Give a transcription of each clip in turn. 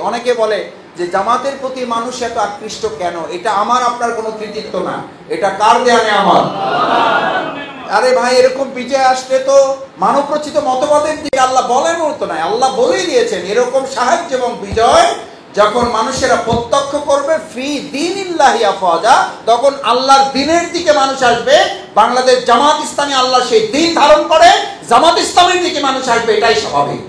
অনেকে বলে যে জামাতের প্রতি মানুষ এত আকৃষ্ট কেন, এটা আমার আপনার কোনো কৃতিত্ব না, এটা কার দেয়া নেয়ামত? আরে ভাই, এরকম বিজয় আসলে তো মানবরচিত মতবাদের দিকে আল্লাহ বলেন তো নাই, আল্লাহ বলেই দিয়েছেন এরকম সাহায্য এবং বিজয় যখন মানুষেরা প্রত্যক্ষ করবে ফি দীনিল্লাহি আফওয়াজা, তখন আল্লাহর দ্বীনের দিকে মানুষ আসবে। বাংলাদেশ জামাত ইসলামী আল্লাহ সেই দ্বীন ধারণ করে, জামাত ইসলামের দিকে মানুষ আসবে, এটাই স্বাভাবিক।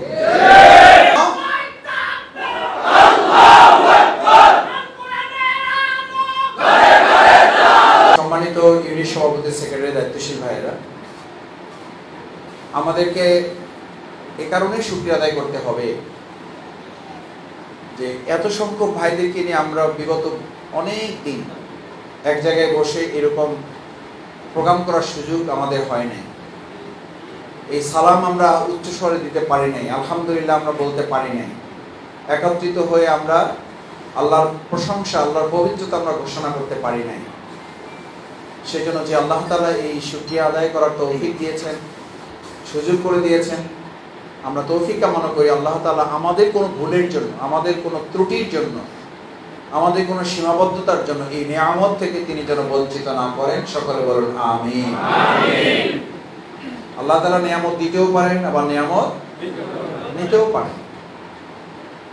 সম্মানিত ইউনিট সভাপতি, সেক্রেটারি, দায়িত্বশীল ভাইয়েরা, আমাদেরকে এ কারণে শুকরিয়া আদায় করতে হবে যে এত সংখ্যক ভাইদেরকে নিয়ে আমরা বিগত অনেক দিন এক জায়গায় বসে এরকম প্রোগ্রাম করার সুযোগ আমাদের হয় নাই। এই সালাম আমরা উচ্চস্বরে দিতে পারি নাই, আলহামদুলিল্লাহ আমরা বলতে পারি নাই। একত্রিত হয়ে আমরা আল্লাহর প্রশংসা, আল্লাহর পবিত্রতা আমরা ঘোষণা করতে পারি নাই। সেজন্য যে আল্লাহ তাআলা এই শুকরিয়া আদায় করার তৌফিক দিয়েছেন, সুযোগ করে দিয়েছেন, আমরা তৌফিক কামনা করি আল্লাহ তাআলা আমাদের কোনো ভুলের জন্য, আমাদের কোনো ত্রুটির জন্য, আমাদের কোনো সীমাবদ্ধতার জন্য এই নিয়ামত থেকে তিনি যেন বঞ্চিত না করেন। সকলে বলুন আমিন। আল্লাহ তাআলা নিয়ামত দিতেও পারেন, আবার নিয়ামত নিতেও পারেন।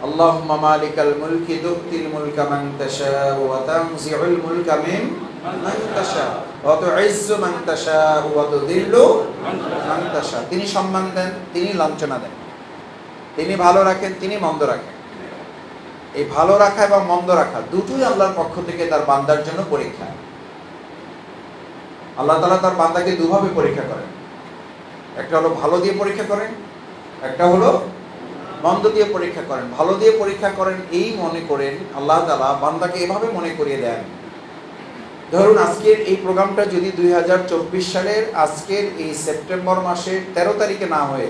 আল্লাহুম্মা মালিকাল মুলকি তুতিল মুলকা মান তাশাউ ওয়া তানজিউল মুলকা মিম্মান তাশাউ ওয়া তুইজ্জু মান তাশাউ ওয়া তুযিল্লু মান তাশাউ। তিনি সম্মান দেন, তিনি লাঞ্ছনা দেন, তিনি ভালো রাখেন, তিনি মন্দ রাখেন। এই ভালো রাখা এবং মন্দ রাখা দুটোই আল্লাহর পক্ষ থেকে তার বান্দার জন্য পরীক্ষা। আল্লাহ তাআলা তার বান্দাকে দুভাবে পরীক্ষা করেন, একটা হলো ভালো দিয়ে পরীক্ষা করেন, একটা হলো মন্দ দিয়ে পরীক্ষা করেন। ভালো দিয়ে পরীক্ষা করেন এই মনে করেন আল্লাহ তাআলা বান্দাকে এভাবে মনে করিয়ে দেন, ধরুন আজকের এই প্রোগ্রামটা যদি 2024 সালের আজকের এই সেপ্টেম্বর মাসের 13 তারিখে না হয়ে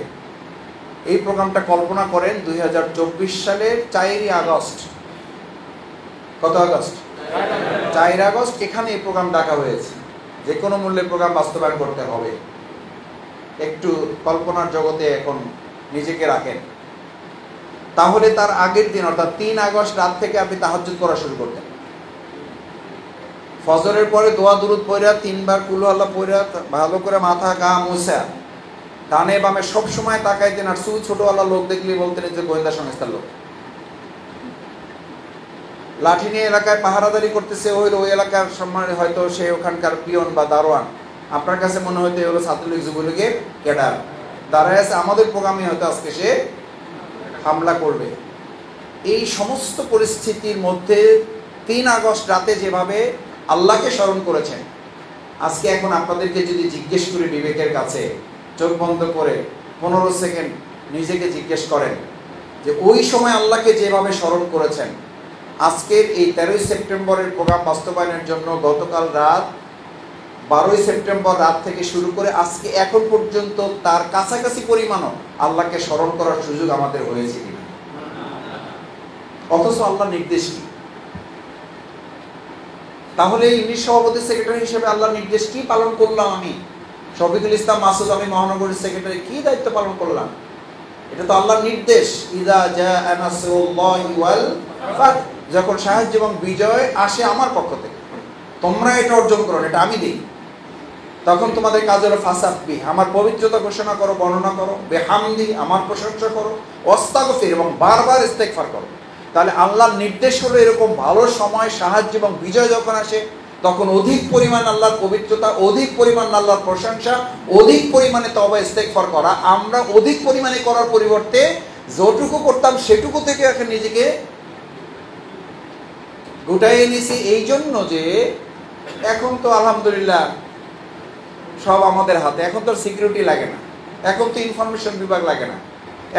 এই প্রোগ্রামটা কল্পনা করেন 2024 সালের 4 আগস্ট। কত আগস্ট? 4 আগস্ট এখানে এই প্রোগ্রাম ডাকা হয়েছে। যে কোনো মূল্যে প্রোগ্রাম বাস্তবায়ন করতে হবে। একটু কল্পনার জগতে এখন নিজেকে রাখেন। তাহলে তার আগের দিন অর্থাৎ 3 আগস্ট রাত থেকে আপনি তাহাজ্জুদ করা শুরু করতেন। ফজরের পরে দোয়া দুরুদ পড়া, 3 বার কুল আল্লাহ পড়া, ভালো করে মাথা গা মুছা, ডানে বামে সব সময় তাকাইতেন। আর ছোটওয়ালা লোক দেখলে বলতেন যে গোয়েন্দা সংস্থার লোক। লাঠি নিয়ে এলাকায় পাহারাদারি করতেছে, ওই এলাকার সম্মানে হয়তো সে ওখানকার পিয়ন বা দারোয়ান, আপনার কাছে মনে হয়তো এগুলো ছাত্রলীগ যুবলীগের ক্যাডার দাঁড়ায় আছে, আমাদের প্রোগ্রামে হয়তো আজকে সে হামলা করবে। এই সমস্ত পরিস্থিতির মধ্যে 3 আগস্ট রাতে যেভাবে আল্লাহকে স্মরণ করেছেন, আজকে এখন আপনাদেরকে যদি জিজ্ঞেস করি বিবেকের কাছে, চোখ বন্ধ করে 15 সেকেন্ড নিজেকে জিজ্ঞেস করেন যে ওই সময় আল্লাহকে যেভাবে স্মরণ করেছেন, আজকের এই 13 সেপ্টেম্বরের প্রোগ্রাম বাস্তবায়নের জন্য গতকাল রাত 12 সেপ্টেম্বর রাত থেকে শুরু করে আজকে এখন পর্যন্ত তার কাছাকাছি পরিমাণও আল্লাহকে স্মরণ করার সুযোগ আমাদের হয়েছে কিনা? অথচ আল্লাহ নির্দেশ কি? তাহলে ইউনিট সভাপতি সেক্রেটারি হিসেবে আল্লাহর নির্দেশ কি পালন করলাম আমি? শফিকুল ইসলাম মাসুদ, আমি মহানগরীর সেক্রেটারি, কি দায়িত্ব পালন করলাম? এটা তো আল্লাহর নির্দেশ। ইযা জাআ নাসরুল্লাহি ওয়াল ফাত, যখন সাহায্য এবং বিজয় আসে আমার পক্ষ থেকে, তোমরা এটা অর্জন করো, এটা আমি দিই। তখন তোমাদের কাজ হলো ফাসাব্বিহ, আমার পবিত্রতা ঘোষণা করো, বর্ণনা করো, বিহামদি, আমার প্রশংসা করো, ওয়াস্তাগফির, এবং বারবার ইস্তেগফার করো। তাহলে আল্লাহর নির্দেশ হলো এরকম ভালো সময় সাহায্য এবং বিজয় যখন আসে তখন অধিক পরিমাণ আল্লাহর পবিত্রতা, অধিক পরিমাণ আল্লাহর প্রশংসা, অধিক পরিমাণে তওবা ইস্তেগফার করা। আমরা অধিক পরিমাণে করার পরিবর্তে যতটুকু করতাম সেটুকু থেকে এখন নিজেকে গুটাইয়ে নিছি। এই জন্য যে এখন তো আলহামদুলিল্লাহ সব আমাদের হাতে। এখন তো সিকিউরিটি লাগে না, এখন তো ইনফরমেশন বিভাগ লাগে না,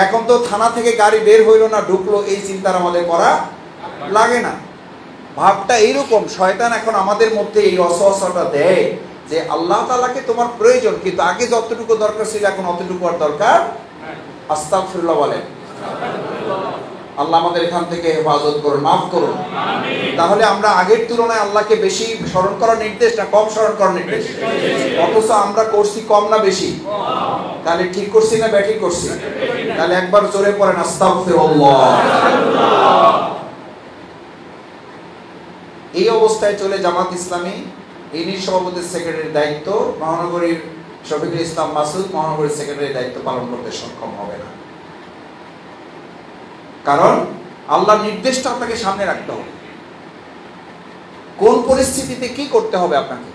এখন তো থানা থেকে গাড়ি বের হইল না ঢুকলো এই চিন্তা আমাদের করা লাগে না। ভাবটা এইরকম, শয়তান এখন আমাদের মধ্যে এই অসহসটা দেয় যে আল্লাহ তাআলাকে তোমার প্রয়োজন, কিন্তু আগে যতটুকু দরকার ছিল এখন অতটুকু আর দরকার। আস্তাগফিরুল্লাহ বলেন। আল্লাহ আমাদের এখান থেকে হেফাজত করুন, মাফ করুন। তাহলে আমরা আগের তুলনায় আল্লাহকে বেশি স্মরণ করার নির্দেশ না কম স্মরণ করার নির্দেশ? অথচ আমরা করছি কম না বেশি? তাহলে ঠিক করছি না ব্যাঠিক করছি? তাহলে একবার জোরে পড়েন আস্তাগফিরুল্লাহ। এই অবস্থায় চলে জামাত ইসলামী ইউনিট সভাপতির সেক্রেটারির দায়িত্ব মহানগরীর শফিকুল ইসলাম মাসুদ মহানগরীর সেক্রেটারির দায়িত্ব পালন করতে সক্ষম হবে না। কারণ আল্লাহর নির্দেশটা আপনাকে সামনে রাখতে হবে, কোন পরিস্থিতিতে কি করতে হবে আপনাকে,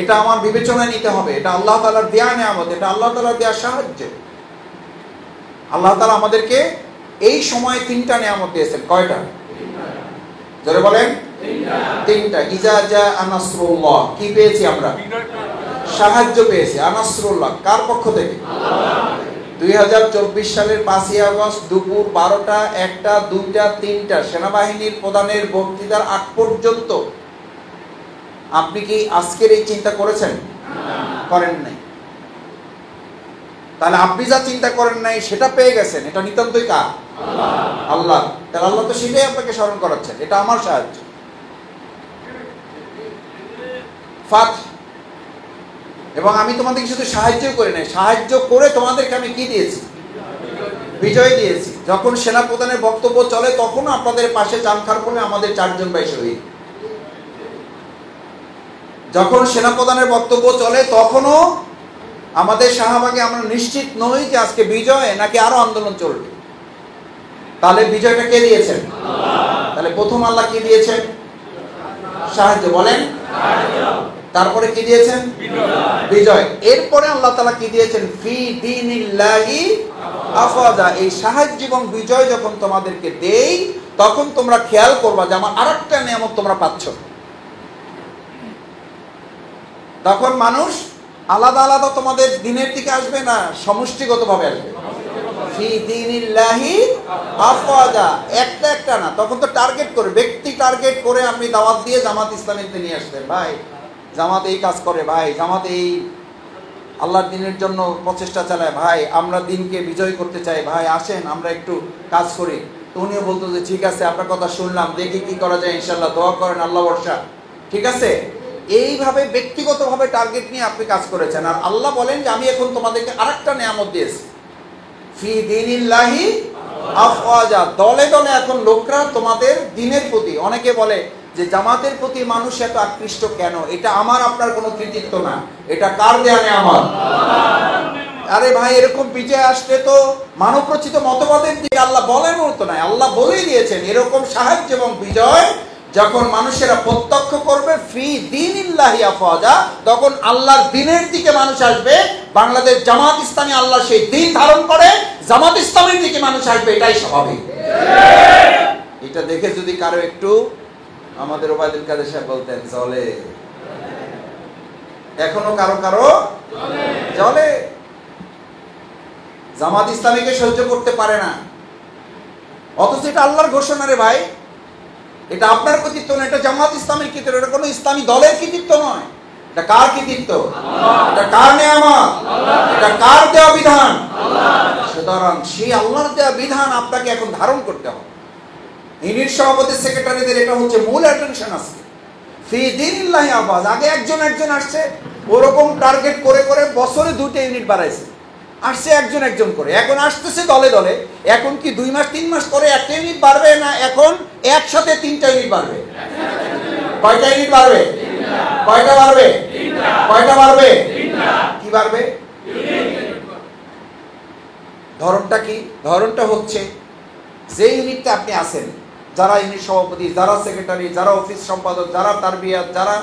এটা আমার বিবেচনায় নিতে হবে। এটা আল্লাহ তাআলার দেয়া নিয়ামত, এটা আল্লাহ তাআলার দেয়া সাহায্য। আল্লাহ তাআলা আমাদেরকে এই সময়ে 3টা নিয়ামত দিয়েছেন। কয়টা? জোরে বলেন। 3টা। ইজা জা নাসরুল্লাহ, কি পেয়েছি আমরা? সাহায্য পেয়েছি। আনাসরুল্লাহ কার পক্ষ থেকে? 2024 সালের 5ই আগস্ট দুপুর 12টা, 1টা, 2টা, 3টা সেনাবাহিনীর প্রধানের বক্তৃতার আগ পর্যন্ত আপনি কি আজকের এই চিন্তা করেছেন? করেন নাই। তাহলে আপনি যা চিন্তা করেন নাই সেটা পেয়ে গেছেন, এটা নিতান্তই কার? আল্লাহ। তাহলে আল্লাহ তো সেটাই আপনাকে স্মরণ করাচ্ছেন, এটা আমার সাহায্য। ফাত, এবং আমি তোমাদেরকে শুধু সাহায্য করি নাই, সাহায্য করে তোমাদেরকে আমি কি দিয়েছি? বিজয় দিয়েছি। যখন সেনাপ্রধানের বক্তব্য চলে তখনও আপনাদের পাশে চানখার বলে আমাদের 4 জন ভাই শহীদ। যখন সেনাপ্রধানের বক্তব্য চলে তখনও আমাদের শাহবাগে আমরা নিশ্চিত নই যে আজকে বিজয় নাকি আরো আন্দোলন চলবে। তাহলে বিজয়টা কে দিয়েছেন? তাহলে প্রথম আল্লাহ কি দিয়েছেন? সাহায্য। বলেন। তারপরে কি দিয়েছেন? বিজয়। এরপরে আল্লাহ তাআলা কি দিয়েছেন? ফি দীনিল্লাহি আফওয়াজা। এই সাহায্য এবং বিজয় যখন তোমাদেরকে দেই তখন তোমরা খেয়াল করবা যে আমার আরেকটা নিয়ামত তোমরা পাচ্ছ। তখন মানুষ আলাদা আলাদা তোমাদের দিনের দিকে আসবে না, সমষ্টিগতভাবে আসবে। ফি দীনিল্লাহি আফওয়াজা, একটা একটা না। তখন তো টার্গেট করে, ব্যক্তি টার্গেট করে আপনি দাওয়াত দিয়ে জামাত ইসলামীতে নিয়ে আসতেন। ভাই জামাত এই কাজ করে, ভাই জামাত এই আল্লাহর দিনের জন্য প্রচেষ্টা চালায়, ভাই আমরা দিনকে বিজয় করতে চাই, ভাই আসেন আমরা একটু কাজ করি। তো উনিও বলতো যে ঠিক আছে, আপনার কথা শুনলাম, দেখি কি করা যায়, ইনশাল্লাহ দোয়া করেন, আল্লাহ ভরসা। ঠিক আছে, এইভাবে ব্যক্তিগতভাবে টার্গেট নিয়ে আপনি কাজ করেছেন। আর আল্লাহ বলেন যে আমি এখন তোমাদেরকে আরেকটা নিয়ামত দিয়েছি, ফি দীনিল্লাহি আফওয়াজা। দলে দলে এখন লোকরা তোমাদের দিনের প্রতি, অনেকে বলে যে জামাতের প্রতি মানুষ এত আকৃষ্ট কেন? এটা আমার আপনার কোনো কৃতিত্ব না, এটা কার দেয়া নিয়ামত? আরে ভাই এরকম বিজয় আসলে তো মানবরচিত মতবাদের দিকে আল্লাহ বলেন মতো নাই, আল্লাহ বলেই দিয়েছেন এরকম সাহায্য এবং বিজয় যখন মানুষেরা প্রত্যক্ষ করবে ফি দীনিল্লাহি আফওয়াজা, তখন আল্লাহর দ্বীনের দিকে মানুষ আসবে। বাংলাদেশ জামাত ইসলামী আল্লাহ সেই দ্বীন ধারণ করে, জামাত ইসলামের দিকে মানুষ আসবে, এটাই স্বাভাবিক। এটা দেখে যদি কারো একটু, আমাদের ওবায়দুল কাদের সাহেব বলতেন চলে, এখনো কারো কারো চলে। জামাত ইসলামীকে সহ্য করতে পারে না, অথচ এটা আল্লাহর ঘোষণা রে ভাই, এটা আপনার কৃতিত্ব না, এটা জামাত ইসলামের কৃতিত্ব, এটা কোনো ইসলামী দলের কৃতিত্ব নয়। এটা কার কৃতিত্ব? এটা কার নিয়ামত? এটা কার দেওয়া বিধান? সুতরাং সেই আল্লাহর দেওয়া বিধান আপনাকে এখন ধারণ করতে হবে। ইউনিট সভাপতি সেক্রেটারিদের এটা হচ্ছে মূল অ্যাটেনশন আছে। ফি দীনিল্লাহি আফওয়াজা। আগে একজন আসছে, ওরকম টার্গেট করে করে বছরে 2টা ইউনিট বাড়াইছে, আসছে একজন একজন করে। এখন আসতেছে দলে দলে। এখন কি 2 মাস 3 মাস করে একটা ইউনিট বাড়বে না এখন একসাথে 3টা ইউনিট বাড়বে? কয়টা ইউনিট বাড়বে? কয়টা বাড়বে? কয়টা বাড়বে? কি বাড়বে? ধরনটা কি? ধরনটা হচ্ছে যে ইউনিটটা আপনি আছেন, যারা ইউনিট সভাপতি, যারা সেক্রেটারি, যারা অফিস সম্পাদক, যারা তারবিয়াত, যারা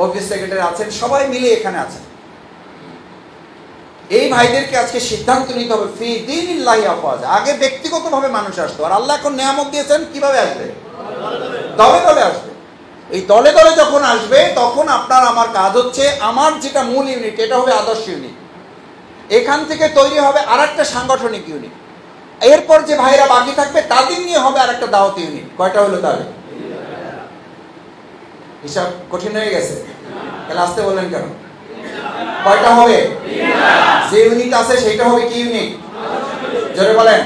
অফিস সেক্রেটারি আছেন, সবাই মিলে এখানে আছেন। এই ভাইদেরকে আজকে সিদ্ধান্ত নিতে হবে ফি দীনিল্লাহি আফওয়াজা। আগে ব্যক্তিগতভাবে মানুষ আসতো, আর আল্লাহ এখন নিয়ামত দিয়েছেন, কিভাবে আসবে? দলে দলে আসবে। এই দলে দলে যখন আসবে তখন আপনার আমার কাজ হচ্ছে, আমার যেটা মূল ইউনিট এটা হবে আদর্শ ইউনিট, এখান থেকে তৈরি হবে আরেকটা সাংগঠনিক ইউনিট, এরপর যে ভাইরা বাকি থাকবে তাদের নিয়ে হবে আরেকটা দাওয়াত ইউনিট। কয়টা হলো তাহলে? হিসাব কঠিন হয়ে গেছে, তাহলে আসতে বললেন কেন? কয়টা হবে? যে ইউনিট আছে সেটা হবে কি ইউনিট? জোরে বলেন।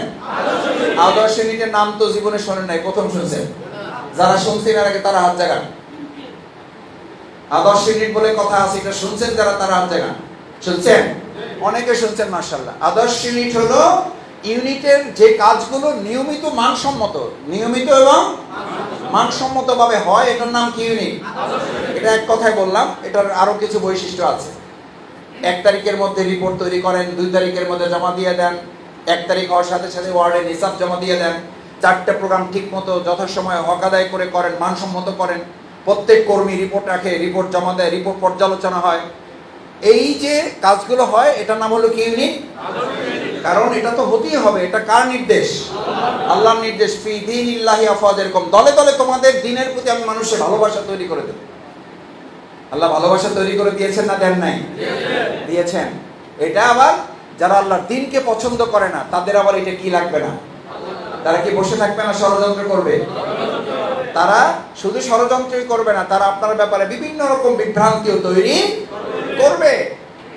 আদর্শ ইউনিটের নাম তো জীবনে শোনেন নাই, প্রথম শুনছেন। যারা শুনছেন এর আগে তারা হাত জাগান। আদর্শ ইউনিট বলে কথা আছে, এটা শুনছেন যারা, তারা হাত জাগান। শুনছেন? অনেকে শুনছেন, মাশাআল্লাহ। আদর্শ ইউনিট হলো ইউনিটের যে কাজগুলো নিয়মিত মানসম্মত, নিয়মিত এবং মানসম্মতভাবে হয়, এটার নাম কি ইউনিট? এটা এক কথায় বললাম, এটার আরো কিছু বৈশিষ্ট্য আছে। 1 তারিখের মধ্যে রিপোর্ট তৈরি করেন, 2 তারিখের মধ্যে জমা দিয়ে দেন, 1 তারিখ হওয়ার সাথে সাথে ওয়ার্ডে হিসাব জমা দিয়ে দেন, 4টা প্রোগ্রাম ঠিক মতো যথাসময়ে হক আদায় করে করেন, মানসম্মত করেন, প্রত্যেক কর্মী রিপোর্ট রাখে, রিপোর্ট জমা দেয়, রিপোর্ট পর্যালোচনা হয়। এই যে কাজগুলো হয় এটার নাম হলো কি ইউনিট? কারণ এটা তো হতেই হবে। এটা কার নির্দেশ? আল্লাহর নির্দেশ। ফি দীনিল্লাহি আফওয়াজেরকম, দলে দলে তোমাদের দ্বীনের প্রতি আমি মানুষের ভালোবাসা তৈরি করে দেব। আল্লাহ ভালোবাসা তৈরি করে দিয়েছেন না দেন নাই? দিয়েছেন। এটা আবার যারা আল্লাহর দ্বীনকে পছন্দ করে না তাদের আবার এটা কি লাগবে না? তারা কি বসে থাকবে না, ষড়যন্ত্র করবে? তারা শুধু ষড়যন্ত্রই করবে না, তারা আপনার ব্যাপারে বিভিন্ন রকম বিভ্রান্তিও তৈরি করবে।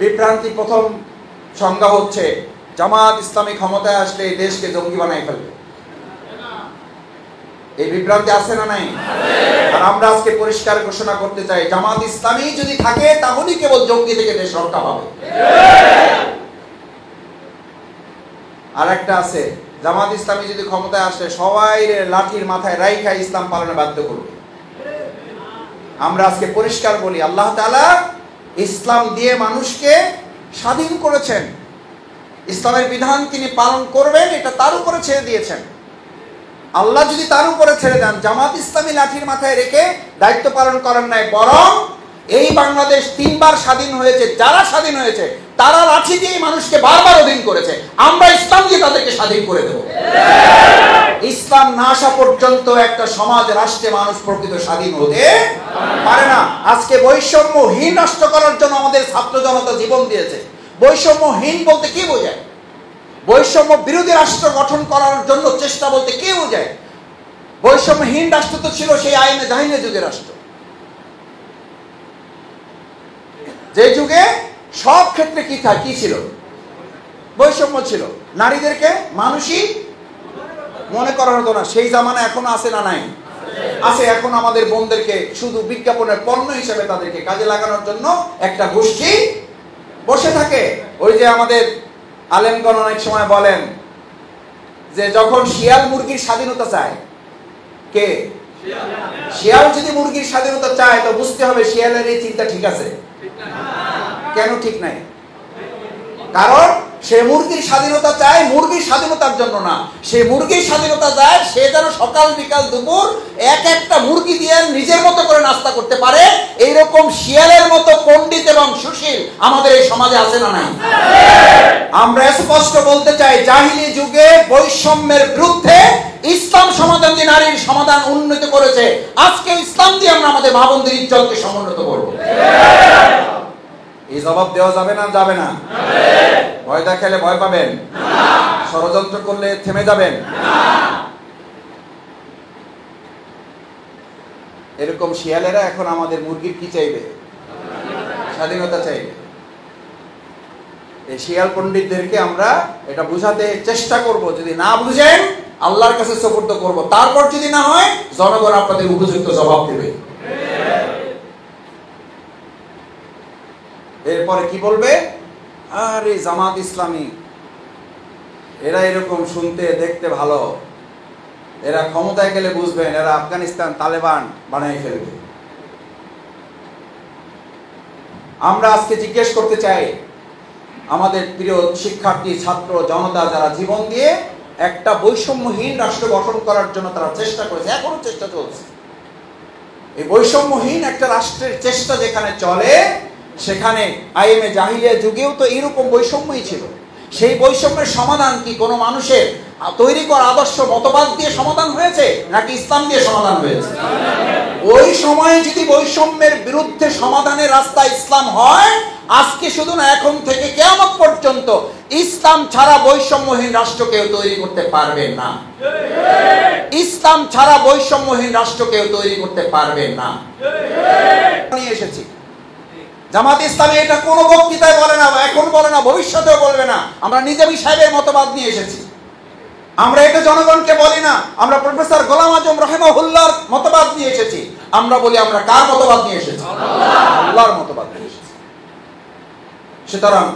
বিভ্রান্তি প্রথম সংজ্ঞা হচ্ছে জামাত ইসলামী ক্ষমতায় আসলে এই দেশকে জঙ্গি বানাই ফেলবে। এই বিভ্রান্তি আছে না নাই? আর আমরা আজকে পরিষ্কার ঘোষণা করতে চাই, জামাত ইসলামী যদি থাকে তাহলেই কেবল জঙ্গি থেকে দেশ রক্ষা পাবে। আর একটা আছে, জামাত ইসলামী যদি ক্ষমতায় আসে সবাই লাঠির মাথায় রাইখা ইসলাম পালনে বাধ্য করবে। আমরা আজকে পরিষ্কার বলি, আল্লাহ তাআলা ইসলাম দিয়ে মানুষকে স্বাধীন করেছেন, ইসলামের বিধান তিনি পালন করবেন এটা তার উপরে ছেড়ে দিয়েছেন। আল্লাহ যদি তার উপরে ছেড়ে দেন, জামাত ইসলামী লাঠির মাথায় রেখে দায়িত্ব পালন করেন নাই, বরং এই বাংলাদেশ 3 বার স্বাধীন হয়েছে, যারা স্বাধীন হয়েছে তারা লাঠি দিয়ে মানুষকে বারবার অধীন করেছে, আমরা ইসলাম দিয়ে তাদেরকে স্বাধীন করে দেব। ইসলাম না আসা পর্যন্ত একটা সমাজ রাষ্ট্রে মানুষ প্রকৃত স্বাধীন হতে পারে না। আজকে বৈষম্যহীন রাষ্ট্র করার জন্য আমাদের ছাত্র জনতা জীবন দিয়েছে। বৈষম্যহীন বলতে কি বোঝায়? বৈষম্য বিরোধী রাষ্ট্র গঠন করার জন্য চেষ্টা বলতে কি বোঝায়? বৈষম্যহীন রাষ্ট্র তো ছিল সেই আইনে জাহিনের যুগের রাষ্ট্র, যে যুগে সব ক্ষেত্রে কি ছিল? বৈষম্য ছিল। নারীদেরকে মানুষই মনে করা হতো না। সেই জামানা এখনো আছে না নাই? আছে। এখন আমাদের বোনদেরকে শুধু বিজ্ঞাপনের পণ্য হিসেবে তাদেরকে কাজে লাগানোর জন্য একটা গোষ্ঠী বসে থাকে। ওই যে আমাদের আলেমগণ অনেক সময় বলেন যে যখন শিয়াল মুরগির স্বাধীনতা চায়, কে? শিয়াল যদি মুরগির স্বাধীনতা চায় তো বুঝতে হবে শিয়ালের এই চিন্তা ঠিক আছে। কেন ঠিক নাই? কারণ সে মুরগির স্বাধীনতা চায় মুরগির স্বাধীনতার জন্য না, সে মুরগির স্বাধীনতা চায় সে যেন সকাল বিকাল দুপুর একটা মুরগি দিয়ে নিজের মতো করে নাস্তা করতে পারে। এইরকম শিয়ালের মতো পণ্ডিত এবং সুশীল আমাদের এই সমাজে আছে না নাই? আমরা স্পষ্ট বলতে চাই, জাহিলি যুগে বৈষম্যের বিরুদ্ধে ইসলাম সমাধান দিয়ে নারীর সমাধান উন্নত করেছে। আজকে ইসলাম দিয়ে আমরা আমাদের মা বোনদের ইজ্জতকে সমুন্নত করব। এই জবাব দেওয়া যাবে না? যাবে না? ভয় দেখালে ভয় পাবেন? ষড়যন্ত্র করলে থেমে যাবেন? এরকম শিয়ালেরা এখন আমাদের মুরগির কি চাইবে? স্বাধীনতা চাইবে। এই শিয়াল পণ্ডিতদেরকে আমরা এটা বুঝাতে চেষ্টা করব। যদি না বুঝেন আল্লাহর কাছে সুপর্দ করব, তারপর যদি না হয় জনগণ আপনাদের উপযুক্ত জবাব দেবে। এরপরে কি বলবে? আরে জামাত ইসলামী এরা এরকম শুনতে দেখতে ভালো, এরা ক্ষমতায় গেলে বুঝবেন এরা আফগানিস্তান তালেবান বানাই ফেলবে। আমরা আজকে জিজ্ঞেস করতে চাই, আমাদের প্রিয় শিক্ষার্থী ছাত্র জনতা যারা জীবন দিয়ে একটা বৈষম্যহীন রাষ্ট্র গঠন করার জন্য তারা চেষ্টা করেছে, এখনো চেষ্টা চলছে। এই বৈষম্যহীন একটা রাষ্ট্রের চেষ্টা যেখানে চলে, সেখানে আইএমএ জাহিলিয়া যুগেও তো এরকম বৈষম্যই ছিল। সেই বৈষম্যের সমাধান কি কোনো মানুষের তৈরি করা আদর্শ মতবাদ দিয়ে সমাধান হয়েছে নাকি ইসলাম দিয়ে সমাধান হয়েছে? ওই সময়ে যদি বৈষম্যের বিরুদ্ধে সমাধানের রাস্তা ইসলাম হয়, আজকে শুধু না এখন থেকে কিয়ামত পর্যন্ত ইসলাম ছাড়া বৈষম্যহীন রাষ্ট্র কেউ তৈরি করতে পারবে না। ইসলাম ছাড়া বৈষম্যহীন রাষ্ট্র কেউ তৈরি করতে পারবে না। নিয়ে এসেছি জামাত ইসলামী এটা কোনো বক্তৃতায় বলে না, এখন বলে না, ভবিষ্যতেও বলবে না। আমরা নিজামী সাহেবের মতবাদ নিয়ে এসেছি। আমরা এটা জনগণকে বলি না, আমরা প্রফেসর গোলাম আজম রাহিমাহুল্লাহর মতবাদ নিয়ে এসেছি। আমরা বলি আমরা কার মতবাদ নিয়ে এসেছি? আল্লাহর মতবাদ নিয়ে এসেছি। সুতরাং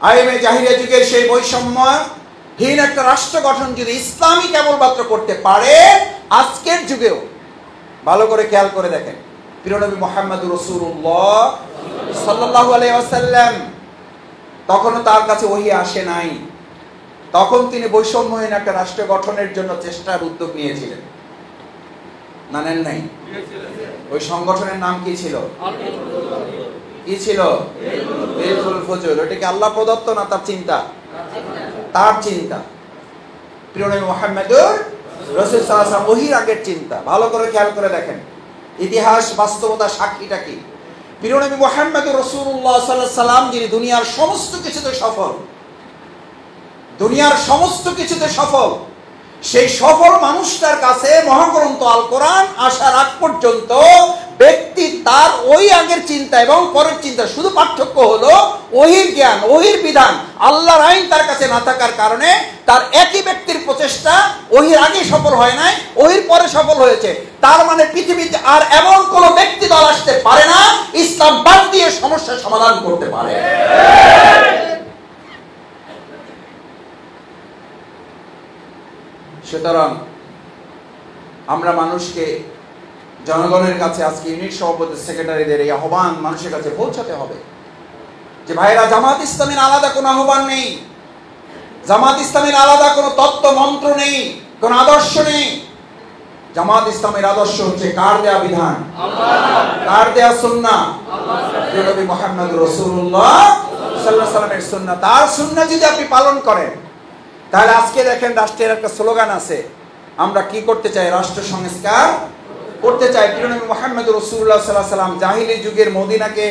আইএমএ জাহিলিয়া যুগের সেই বৈষম্যহীন একটা রাষ্ট্র গঠন যদি ইসলামই কেবলমাত্র করতে পারে, আজকের যুগেও ভালো করে খেয়াল করে দেখেন, প্রিয় নবী মুহাম্মদুর রাসূলুল্লাহ সাল্লাল্লাহু আলাইহি ওয়াসাল্লাম তখনও তার কাছে ওহী আসে নাই। তখন তিনি বৈষম্যহীন একটা রাষ্ট্র গঠনের জন্য চেষ্টার উদ্যোগ নিয়েছিলেন, না নেন নাই? ওই সংগঠনের নাম কি ছিল? কি ছিল? হিলফুল ফুজুল। ওটা কি আল্লাহ প্রদত্ত না তার চিন্তা? তার চিন্তা। প্রিয় নবী মুহাম্মদুর রাসূল সাল্লাল্লাহু আলাইহি ওয়াসাল্লাম ওহীর আগের চিন্তা। ভালো করে খেয়াল করে দেখেন, ইতিহাস বাস্তবতা সাক্ষীটা কি? প্রিয় নবী মুহাম্মদুর রাসূলুল্লাহ সাল্লাল্লাহু আলাইহি ওয়াসাল্লাম যিনি দুনিয়ার সমস্ত কিছুতে সফল, দুনিয়ার সমস্ত কিছুতে সফল, সেই সফল মানুষটার কাছে মহাগ্রন্থ আল কোরআন আসার আগ পর্যন্ত ব্যক্তি তার ওই আগের চিন্তা এবং পরের চিন্তা, শুধু পার্থক্য হলো ওহির জ্ঞান, ওহির বিধান, আল্লাহর আইন তার কাছে না থাকার কারণে তার একই ব্যক্তির প্রচেষ্টা ওহির আগে সফল হয় নাই, ওহির পরে সফল হয়েছে। তার মানে পৃথিবীতে আর এমন কোন ব্যক্তি দল আসতে পারে না ইসলাম বাদ দিয়ে সমস্যার সমাধান করতে পারে। সুতরাং আমরা মানুষকে, জনগণের কাছে আজকে ইউনিট সভাপতি সেক্রেটারিদের এই আহ্বান মানুষের কাছে পৌঁছাতে হবে যে ভাইরা, জামাত ইসলামের আলাদা কোনো আহ্বান নেই, জামাত ইসলামের আলাদা কোনো তত্ত্ব মন্ত্র নেই, কোনো আদর্শ নেই। জামাত ইসলামের আদর্শ হচ্ছে কার দেয়া বিধান, কার দেয়া সুন্নাহ, নবী মুহাম্মদ রাসূলুল্লাহ সাল্লাল্লাহু আলাইহি ওয়াসাল্লামের সুন্নাহ। তার সুন্নাহ যদি আপনি পালন করেন, তাহলে আজকে দেখেন রাষ্ট্রের একটা স্লোগান আছে, আমরা কি করতে চাই? রাষ্ট্র সংস্কার করতে চাই। প্রিয় নবী মুহাম্মদ রাসূলুল্লাহ সাল্লাল্লাহু আলাইহি ওয়াসাল্লাম জাহিলি যুগের মদিনাকে,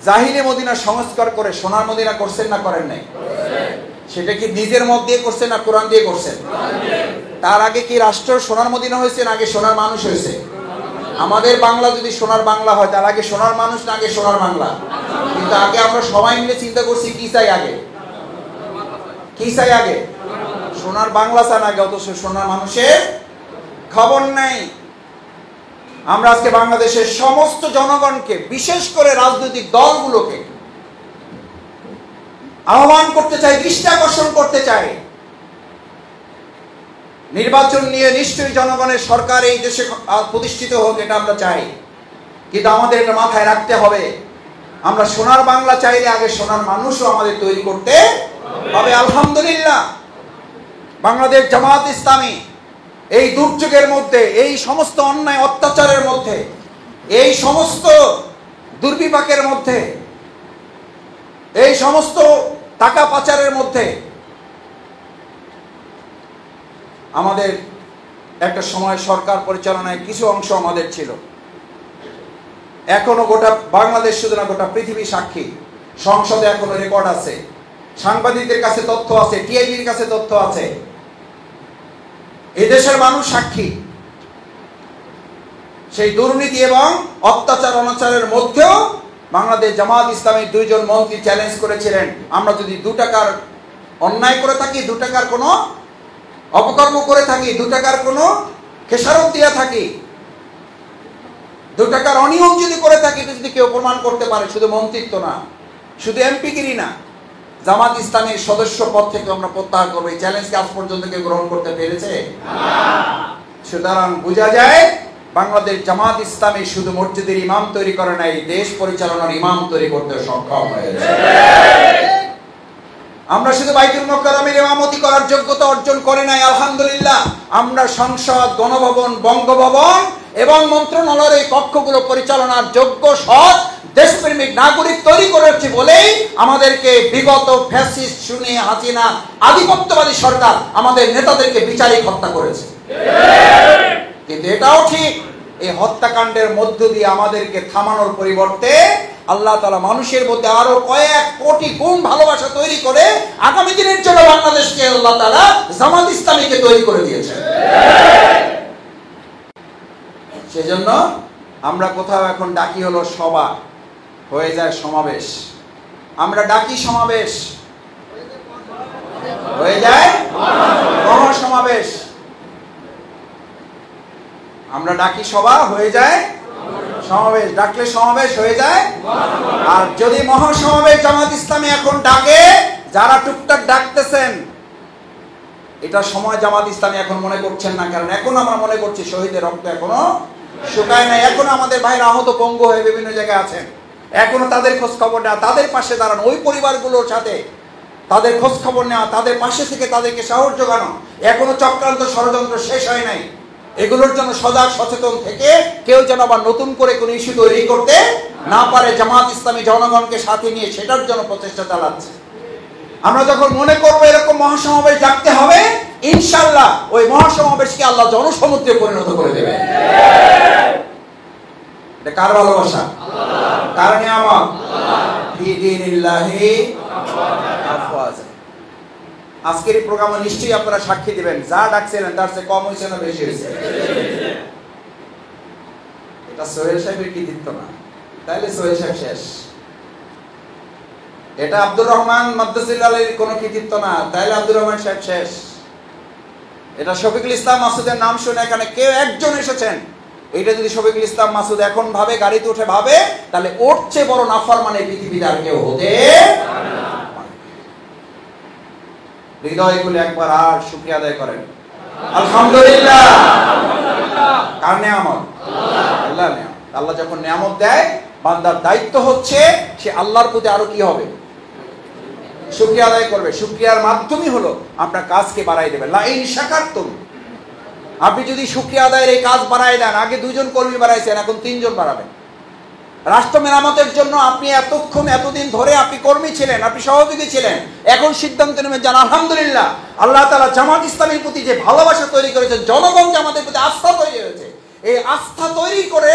জাহিলি মদিনা সংস্কার করে সোনার মদিনা করছেন না করেন নাই? সেটা কি নিজের মত দিয়ে করছেন না কোরআন দিয়ে করছেন? তার আগে কি রাষ্ট্র সোনার মদিনা হয়েছে না আগে সোনার মানুষ হয়েছে? আমাদের বাংলা যদি সোনার বাংলা হয়, তার আগে সোনার মানুষ না আগে সোনার বাংলা? কিন্তু আগে আমরা সবাই মিলে চিন্তা করছি কি চাই আগে, কি চাই আগে? সোনার বাংলা চান আগে, অথচ সোনার মানুষের খবর নেই। আমরা আজকে বাংলাদেশের সমস্ত জনগণকে, বিশেষ করে রাজনৈতিক দলগুলোকে আহ্বান করতে চাই, দৃষ্টি আকর্ষণ করতে চাই, নির্বাচন নিয়ে নিশ্চয়ই জনগণের সরকার এই দেশে প্রতিষ্ঠিত হোক, এটা আমরা চাই। কিন্তু আমাদের এটা মাথায় রাখতে হবে, আমরা সোনার বাংলা চাইলে আগে সোনার মানুষও আমাদের তৈরি করতে হবে। আলহামদুলিল্লাহ, বাংলাদেশ জামাত ইসলামী এই দুর্যোগের মধ্যে, এই সমস্ত অন্যায় অত্যাচারের মধ্যে, এই সমস্ত দুর্বিপাকের মধ্যে, এই সমস্ত টাকা পাচারের মধ্যে আমাদের একটা সময় সরকার পরিচালনায় কিছু অংশ আমাদের ছিল। এখনো গোটা বাংলাদেশ, শুধু না গোটা পৃথিবী সাক্ষী। সংসদে এখনো রেকর্ড আছে, সাংবাদিকদের কাছে তথ্য আছে, টিআইবির কাছে তথ্য আছে, এদেশের মানুষ সাক্ষী। সেই দুর্নীতি এবং অত্যাচার অনাচারের মধ্যেও বাংলাদেশ জামাত ইসলামের 2 জন মন্ত্রী চ্যালেঞ্জ করেছিলেন, আমরা যদি 2 টাকার অন্যায় করে থাকি, 2 টাকার কোনো অপকর্ম করে থাকি, 2 টাকার কোনো খেসারত দিয়ে থাকি, 2 টাকার অনিয়ম যদি করে থাকি, এটা যদি কেউ প্রমাণ করতে পারে, শুধু মন্ত্রিত্ব না, শুধু এমপিগিরি না, জামাত ইসলামের সদস্য পদ থেকে আমরা প্রত্যাহার করবো। এই চ্যালেঞ্জকে আজ পর্যন্ত কেউ গ্রহণ করতে পেরেছে? সুতরাং বোঝা যায় বাংলাদেশ জামাত ইসলামী শুধু মসজিদের ইমাম তৈরি করে নাই, দেশ পরিচালনার ইমাম তৈরি করতে সক্ষম হয়েছে। আমরা শুধু বাইতুল মুকাররমের ইমামতি করার যোগ্যতা অর্জন করে নাই, আলহামদুলিল্লাহ, আমরা সংসদ, গণভবন, বঙ্গভবন এবং মন্ত্রণালয়ের এই কক্ষগুলো পরিচালনার যোগ্য, সৎ, দেশপ্রেমিক নাগরিক তৈরি করেছি বলেই আমাদেরকে বিগত ফ্যাসিস্ট শুনে হাসিনা আধিপত্যবাদী সরকার আমাদের নেতাদেরকে বিচারিক হত্যা করেছে। কিন্তু এটাও ঠিক, এই হত্যাকাণ্ডের মধ্য দিয়ে আমাদেরকে থামানোর পরিবর্তে আল্লাহ তাআলা মানুষের মধ্যে আরো কয়েক কোটি গুণ ভালোবাসা তৈরি করে আগামী দিনের জন্য বাংলাদেশকে আল্লাহ তাআলা জামাত ইসলামীকে তৈরি করে দিয়েছেন। সেজন্য আমরা কোথাও এখন ডাকি হলো সভা, হয়ে যায় সমাবেশ। আমরা ডাকি সমাবেশ, হয়ে যায় মহাসমাবেশ। আমরা ডাকি সভা, হয়ে যায় সমাবেশ, ডাকলে সমাবেশ হয়ে যায়। আর যদি মহাসমাবেশ জামাত ইসলামী এখন ডাকে, যারা টুকটাক ডাকতেছেন, এটা সময় জামাত ইসলামী এখন মনে করছেন না, কারণ এখন আমরা মনে করছি শহীদের রক্ত এখনো শুকায় নাই। এখনো আমাদের ভাইরা আহত পঙ্গু হয়ে বিভিন্ন জায়গায় আছেন, এখনো তাদের খোঁজ খবর নেওয়া, তাদের পাশে দাঁড়ানো, ওই পরিবারগুলোর সাথে তাদের খোঁজ খবর নেওয়া, তাদের পাশে থেকে তাদেরকে সাহস জোগানো। এখনো চক্রান্ত ষড়যন্ত্র শেষ হয় নাই। এগুলোর জন্য সজাগ সচেতন থেকে কেউ যেন আবার নতুন করে কোনো ইস্যু তৈরি করতে না পারে। জামাত ইসলামী জনগণকে সাথে নিয়ে সেটার জন্য প্রচেষ্টা চালাচ্ছে। আমরা যখন মনে করবো এরকম মহাসমাবেশ ডাকতে হবে, ইনশাআল্লাহ ওই মহাসমাবেশকে আল্লাহ জনসমুদ্রে পরিণত করে দেবে। এটা কার ভালোবাসা? কার নিয়ামত? ফি দীনিল্লাহি আফওয়াজা। আজকের এই প্রোগ্রামে নিশ্চয়ই আপনারা সাক্ষী দিবেন, যা ডাকছিলেন তার চেয়ে কম হয়েছে না বেশি হয়েছে? এটা সোহেল সাহেবের কৃতিত্ব না, তাইলে সোহেল সাহেব শেষ। এটা আব্দুর রহমান মাদ্দাসিল্লাহের কোনো কৃতিত্ব না, তাইলে আব্দুর রহমান সাহেব শেষ। এটা শফিকুল ইসলাম মাসুদের নাম শুনে এখানে কেউ একজন এসেছেন, এটা যদি শফিকুল ইসলাম মাসুদ এখন ভাবে, গাড়িতে উঠে ভাবে, তাহলে ওর চেয়ে বড় নাফরমান এই পৃথিবীতে আর কেউ হতে পারে না। হৃদয় খুলে একবার আর শুকরিয়া আদায় করেন, আলহামদুলিল্লাহ। কার নিয়ামত? আল্লাহ নিয়ামত। আল্লাহ যখন নিয়ামত দেয়, বান্দার দায়িত্ব হচ্ছে সে আল্লাহর প্রতি আরো কি হবে? শুকরিয়া আদায় করবে। শুকরিয়ার মাধ্যমই হলো আপনার কাজকে বাড়াই দেবে। লা ইন শাকারতুম, আপনি যদি শুকরিয়া আদায়ের এই কাজ বাড়াই দেন, আগে 2 জন কর্মী বাড়াইছেন, এখন 3 জন বাড়াবেন। রাষ্ট্র মেরামতের জন্য আপনি এতদিন ধরে আপনি কর্মী ছিলেন, আপনি সহযোগী ছিলেন, এখন সিদ্ধান্ত নেমে যান আলহামদুলিল্লাহ আল্লাহ তাআলা জামাত ইসলামীর প্রতি যে ভালোবাসা তৈরি করেছেন, জনগণ জামাতের প্রতি আস্থা তৈরি হয়েছে, এই আস্থা তৈরি করে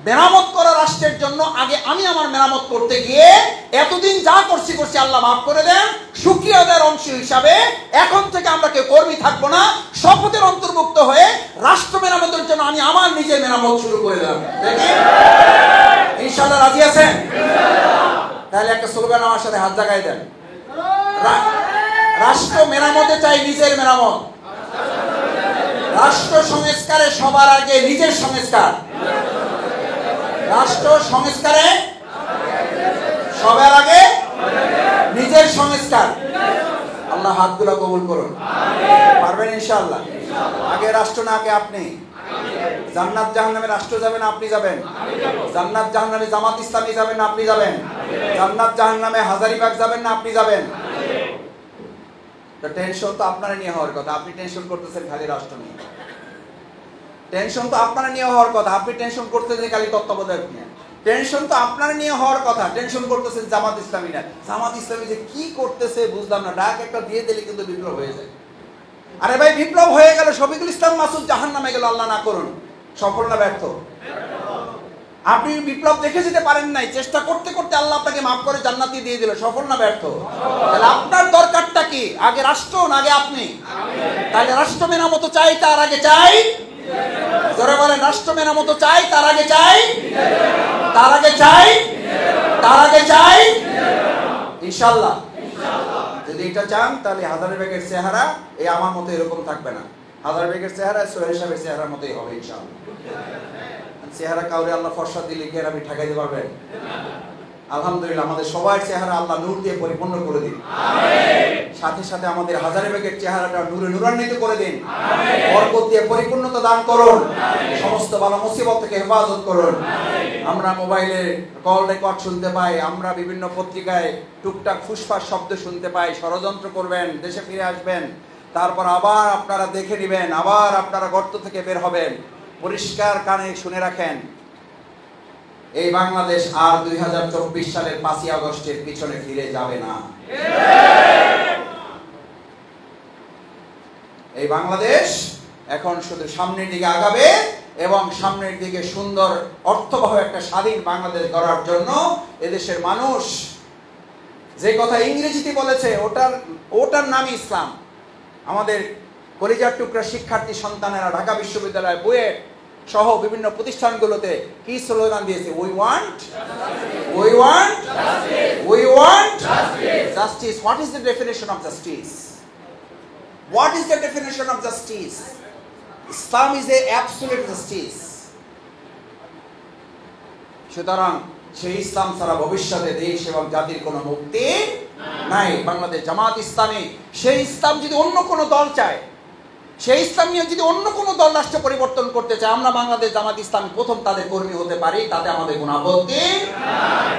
মেরামত করা রাষ্ট্রের জন্য আগে আমি আমার মেরামত করতে গিয়ে এতদিন যা করছি আল্লাহ মাফ করে দেন। শুকরিয়া আদায়ের অংশ হিসাবে এখন থেকে আমরা কেউ কর্মী থাকবো না, শপথের অন্তর্ভুক্ত হয়ে রাষ্ট্র মেরামতের জন্য আমি আমার নিজের মেরামত শুরু করে দিলাম। ইনশাআল্লাহ রাজি আছেন? তাহলে একটা স্লোগান আমার সাথে হাত জাগায় দেন, রাষ্ট্র মেরামতে চাই নিজের মেরামত। রাষ্ট্র সংস্কারে সবার আগে নিজের সংস্কার। রাষ্ট্র সংস্কারে সবার আগে নিজের সংস্কার। আল্লাহ হাতগুলো কবুল করুন, পারবেন ইনশাআল্লাহ? আগে রাষ্ট্র না, আগে আপনি। জান্নাত জাহান্নামে রাষ্ট্র যাবেন, আপনি যাবেন? জান্নাত জাহান্নামে জামাত ইসলামী যাবেন না আপনি যাবেন? জান্নাত জাহান্নামে হাজারীবাগ যাবেন না আপনি যাবেন? তো টেনশন তো আপনারা নিয়ে হওয়ার কথা, আপনি টেনশন করতেছেন খালি রাষ্ট্র নিয়ে। টেনশন তো আপনারা নিয়ে হওয়ার কথা, আপনি টেনশন করতেছেন খালি তত্ত্বাবধায়ক নিয়ে। টেনশন তো আপনারা নিয়ে হওয়ার কথা, টেনশন করতেছেন জামাত ইসলামী না। জামাত ইসলামী যে কি করতেছে বুঝলাম না, ডাক একটা দিয়ে দিলে কিন্তু বিপ্লব হয়ে যায়। আরে ভাই, বিপ্লব হয়ে গেল, শফিকুল ইসলাম মাসুদ জাহান্নামে গেল, আল্লাহ না করুন। সফল না ব্যর্থ? আপনি বিপ্লব দেখে যেতে পারেন নাই, চেষ্টা করতে করতে আল্লাহ আপনাকে মাফ করে জান্নাতি দিয়ে দিল, সফল না ব্যর্থ? তাহলে আপনার দরকারটা কি? আগে রাষ্ট্র না আগে আপনি? তাহলে রাষ্ট্র মেরামত চাই, তার আগে চাই, যারা বলেন রাষ্ট্র মেরামত চাই, তার আগে চাই, তার আগে চাই, তার আগে চাই ইনশাআল্লাহ। যদি এটা চান তাহলে হাজারীবাগের চেহারা এই আমার মতো এরকম থাকবে না, হাজারীবাগের চেহারা সোহেল সাহেবের চেহারার মতোই হবে ইনশাআল্লাহ। চেহারা কাউরে আল্লাহ ফর্সা দিলে কি আপনি ঠেকাইতে পারবেন? আলহামদুলিল্লাহ আমাদের সবার চেহারা আল্লাহ নূর দিয়ে পরিপূর্ণ করে দিন। সাথে সাথে আমাদের হাজারীবাগের চেহারাটা নূরে নূরান্বিত করে দিন। বরকত দিয়ে পরিপূর্ণতা দান করুন। সমস্ত বালা মুসিবত থেকে হেফাজত করুন। আমরা মোবাইলে কল রেকর্ড শুনতে পাই, আমরা বিভিন্ন পত্রিকায় টুকটাক ফুসফাস শব্দ শুনতে পাই, ষড়যন্ত্র করবেন, দেশে ফিরে আসবেন, তারপর আবার আপনারা দেখে নেবেন, আবার আপনারা গর্ত থেকে বের হবেন। পরিষ্কার কানে শুনে রাখেন, এই বাংলাদেশ আর 2024 সালের 5ই আগস্টের পিছনে ফিরে যাবে না। এই বাংলাদেশ এখন শুধু সামনের দিকে আগাবে এবং সামনের দিকে সুন্দর অর্থবহ একটা স্বাধীন বাংলাদেশ গড়ার জন্য এদেশের মানুষ যে কথা ইংরেজিতে বলেছে ওটার নামই ইসলাম। আমাদের কলিজার টুকরা শিক্ষার্থী সন্তানেরা ঢাকা বিশ্ববিদ্যালয় বুয়েট সহ বিভিন্ন প্রতিষ্ঠানগুলোতে কি স্লোগান দিয়েছে? We want justice. What is the definition of justice? What is the definition of justice? Islam is a absolute justice. সুতরাং সেই ইসলাম ছাড়া ভবিষ্যতে দেশ এবং জাতির কোনো মুক্তি নাই। বাংলাদেশ জামাত ইসলামী সেই ইসলাম যদি অন্য কোনো দল চায়, সেই ইসলাম নিয়ে যদি অন্য কোনো দল রাষ্ট্র পরিবর্তন করতে চায়, আমরা বাংলাদেশ জামাত ইসলামী প্রথম তাদের কর্মী হতে পারি, তাতে আমাদের কোনো আপত্তি নাই।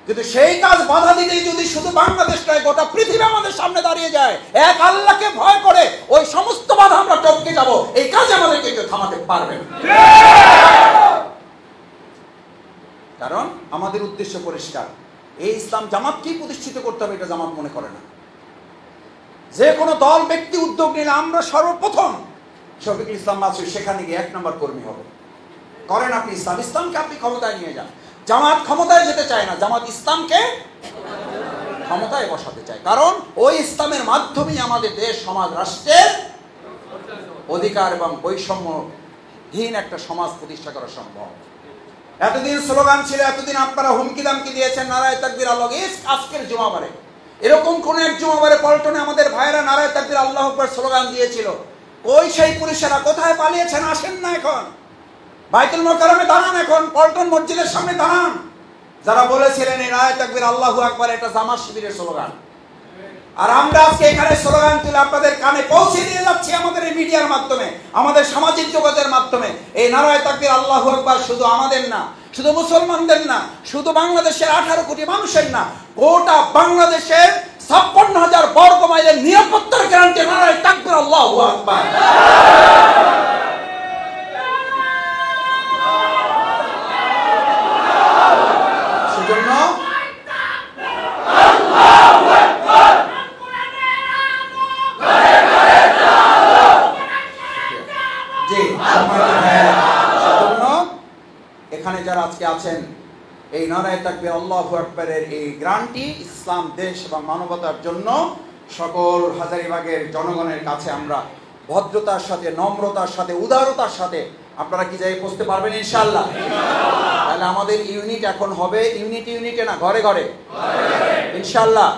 কিন্তু সেই কাজ বাধা দিতেই যদি শুধু বাংলাদেশ নয় গোটা পৃথিবী আমাদের সামনে দাঁড়িয়ে যায়, এক আল্লাহকে ভয় করে ওই সমস্ত বাধা আমরা টপকে যাব, এই কাজ আমাদেরকে কেউ থামাতে পারবে না। কারণ আমাদের উদ্দেশ্য পরিষ্কার, এই ইসলাম জামাতকেই প্রতিষ্ঠিত করতে হবে এটা জামাত মনে করে না। যে কোনো দল ব্যক্তি উদ্যোগ নিলে আমরা সর্বপ্রথম শফিকুল ইসলাম মাসুদ সেখানে গিয়ে 1 নম্বর কর্মী হবে। করেন আপনি ইসলামকে আপনি ক্ষমতায় নিয়ে যান। জামাত ক্ষমতায় যেতে চায় না, জামাত ইসলামকে ক্ষমতায় বসাতে চায়। কারণ ওই ইসলামের মাধ্যমেই আমাদের দেশ সমাজ রাষ্ট্রের অধিকার এবং বৈষম্যহীন একটা সমাজ প্রতিষ্ঠা করা সম্ভব। এতদিন স্লোগান ছিল, এতদিন আপনারা হুমকি দামকি দিয়েছেন নারায়ে তাকবীর আল্লাহু আকবার। আজকের জুমাবারে এরকম কোন এক জুমাবারে পল্টনে আমাদের ভাইরা নারায়ে তাকবীর আল্লাহু আকবার স্লোগান দিয়েছিল। ওই সেই পুলিশেরা কোথায় পালিয়েছেন? আসেন না এখন বাইতুল মোকাররমে দাঁড়ান, এখন পল্টন মসজিদের সামনে দাঁড়ান। যারা বলেছিলেন এই নারায়ে তাকবীর আল্লাহু আকবার এটা জামাত শিবিরের স্লোগান, আর আমরা আজকে এখানে স্লোগান তুলে আপনাদের কানে পৌঁছে দিয়ে যাচ্ছি আমাদের এই মিডিয়ার মাধ্যমে, আমাদের সামাজিক যোগাযোগের মাধ্যমে। এই নারায়ে তাকবীর আল্লাহু আকবার শুধু আমাদের না, শুধু মুসলমানদের না, শুধু বাংলাদেশের 18 কোটি মানুষের না, গোটা বাংলাদেশের 56,000 বর্গ মাইলের নিরাপত্তার গ্যারান্টি নারায়ে তাকবীর আল্লাহু আকবার। সেজন্য এখানে যারা আজকে আছেন, এই নারায়ে তাকবীর আল্লাহু আকবারের এই গ্রান্টি ইসলাম, দেশ এবং মানবতার জন্য সকল হাজারীবাগের জনগণের কাছে আমরা ভদ্রতার সাথে, নম্রতার সাথে, উদারতার সাথে, আপনারা কি যাই পৌঁছতে পারবেন ইনশাআল্লাহ? তাহলে আমাদের ইউনিট এখন হবে ইউনিটে না ঘরে ঘরে ইনশাআল্লাহ।